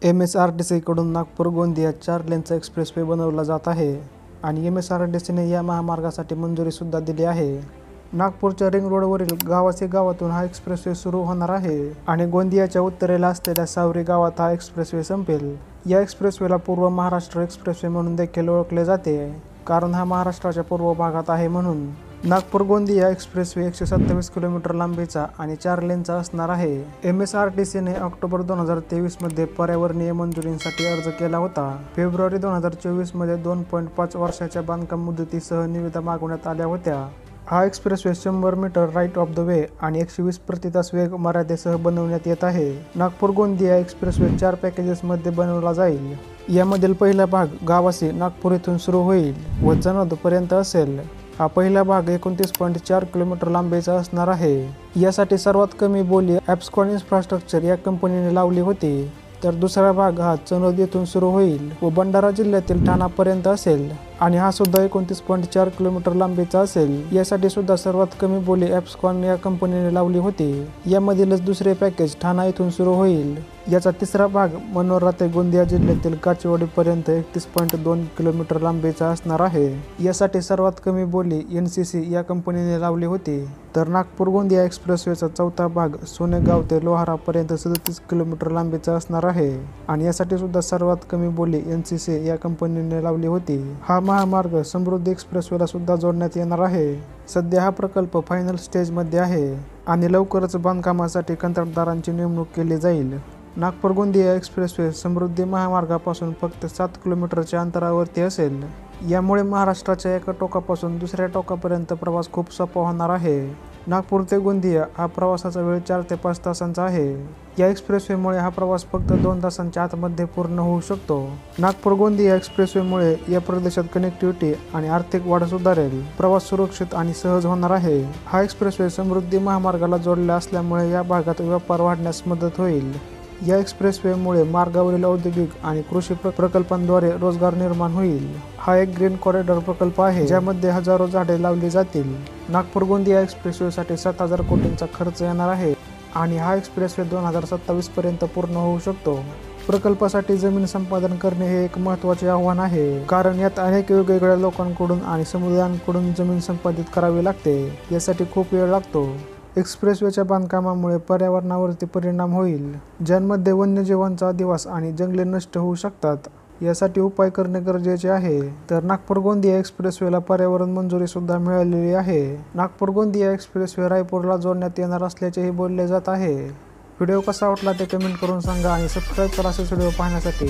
MSRTCकडून Nagpur Gondia 4 लेनचा expressway बनवला जात आहे आणि MSRTCने या महामार्गासाठी मंजुरीसुद्धा दिली आहे। नागपूरच्या रिंग रोडवरील गावाचे गावातून हा एक्सप्रेसवे सुरू होणार आहे आणि गोंदियाच्या उत्तरेला असलेल्या सावरी गावात हा एक्सप्रेसवे संपेल। या एक्सप्रेसवेला पूर्व महाराष्ट्र एक्सप्रेसवे म्हणून देखील ओळखले जाते, कारण हा महाराष्ट्राच्या पूर्व भागात आहे म्हणून। नागपूर गोंदिया एक्सप्रेसवे 127 किलोमीटर लांबीचा आणि 4 लेनचा असणार आहे। MSRTCने ऑक्टोबर 2023 मध्ये पर्यावरणीय मंजुरीसाठी अर्ज केला होता। फेब्रुवारी 2024 मध्ये 2.5 वर्षाच्या बांधकाम मुदतीसह निविदा मागवण्यात आल्या होत्या। हा expressway 100 metre right of the way आणि 120 प्रति तास वेग मर्यादेसह बनवण्यात येत आहे। नागपूर गोंदिया एक्सप्रेसवे 4 पॅकेजेसमध्ये बनवला जाईल। यामधील पहिला भाग गावासी नागपूर येथून सुरू होईल व जणोदपर्यंत असेल। हा पहिला भाग 29.4 किलोमीटर लांबीचा असणार आहे। यासाठी सर्वात कमी बोली ॲप्स्कॉन इन्फ्रास्ट्रक्चर या कंपनीने लावली होती, तर दुसरा भाग हा चनोद येथून सुरू होईल व भंडारा जिल्ह्यातील ठाणापर्यंत असेल आणि हा सुद्धा 29.4 किलोमीटर लांबीचा असेल। यासाठी सुद्धा सर्वात कमी बोली ॲप्स्कॉन या कंपनीने लावली होती। यामधीलच दुसरे पॅकेज ठाणा येथून सुरू होईल। याचा तिसरा भाग मनोरा ते गोंदिया जिल्ह्यातील काचेवाडीपर्यंत 31.2 किलोमीटर लांबीचा असणार आहे। यासाठी सर्वात कमी बोली NCC या कंपनीने लावली होती, तर नागपूर गोंदिया एक्सप्रेसवेचा चौथा भाग सोनेगाव ते लोहारापर्यंत 37 किलोमीटर लांबीचा असणार आहे आणि यासाठी सुद्धा सर्वात कमी बोली NCC या कंपनीने लावली होती। हा महामार्ग समृद्धी एक्सप्रेसवेला सुद्धा जोडण्यात येणार आहे। सध्या हा प्रकल्प फायनल स्टेजमध्ये आहे आणि लवकरच बांधकामासाठी कंत्राटदारांची नेमणूक केली जाईल। नागपूर गोंदिया एक्सप्रेसवे समृद्धी महामार्गापासून फक्त 7 किलोमीटरच्या अंतरावरती असेल। यामुळे महाराष्ट्राच्या एका टोकापासून दुसऱ्या टोकापर्यंत प्रवास खूप सोपा होणार आहे। नागपूर ते गोंदिया हा प्रवासाचा वेळ 4 ते 5 तासांचा आहे। या एक्सप्रेसवेमुळे हा प्रवास फक्त 2 तासांच्या आतमध्ये पूर्ण होऊ शकतो। नागपूर गोंदिया एक्सप्रेसवेमुळे या प्रदेशात कनेक्टिव्हिटी आणि आर्थिक वाढ सुधारेल, प्रवास सुरक्षित आणि सहज होणार आहे। हा एक्सप्रेसवे समृद्धी महामार्गाला जोडला असल्यामुळे या भागात व्यापार वाढण्यास मदत होईल। या एक्सप्रेसवेमुळे मार्गावरील औद्योगिक आणि कृषी प्रकल्पांद्वारे रोजगार निर्माण होईल। हा एक ग्रीन कॉरिडॉर प्रकल्प आहे, ज्यामध्ये हजारो झाडे लावली जातील। नागपूर गोंदिया एक्सप्रेसवेसाठी 7,000 कोटींचा खर्च येणार आहे आणि हा एक्सप्रेसवे 2027 पर्यंत पूर्ण होऊ शकतो। प्रकल्पासाठी जमीन संपादन करणे हे एक महत्त्वाचे आव्हान आहे, कारण यात अनेक वेगवेगळ्या लोकांकडून आणि समुदायांकडून जमीन संपादित करावी लागते। यासाठी खूप वेळ लागतो। एक्सप्रेसवेच्या बांधकामामुळे पर्यावरणावरती परिणाम होईल, ज्यांमध्ये वन्यजीवांचा अधिवास आणि जंगले नष्ट होऊ शकतात। यासाठी उपाय करणे गरजेचे आहे। तर नागपूर गोंदिया एक्सप्रेसवेला पर्यावरण मंजुरी सुद्धा मिळालेली आहे। नागपूर गोंदिया एक्सप्रेसवे रायपूरला जोडण्यात येणार असल्याचेही बोलले जात आहे। व्हिडिओ कसा वाटला ते कमेंट करून सांगा आणि सबस्क्राईब करा असेच व्हिडिओ पाहण्यासाठी।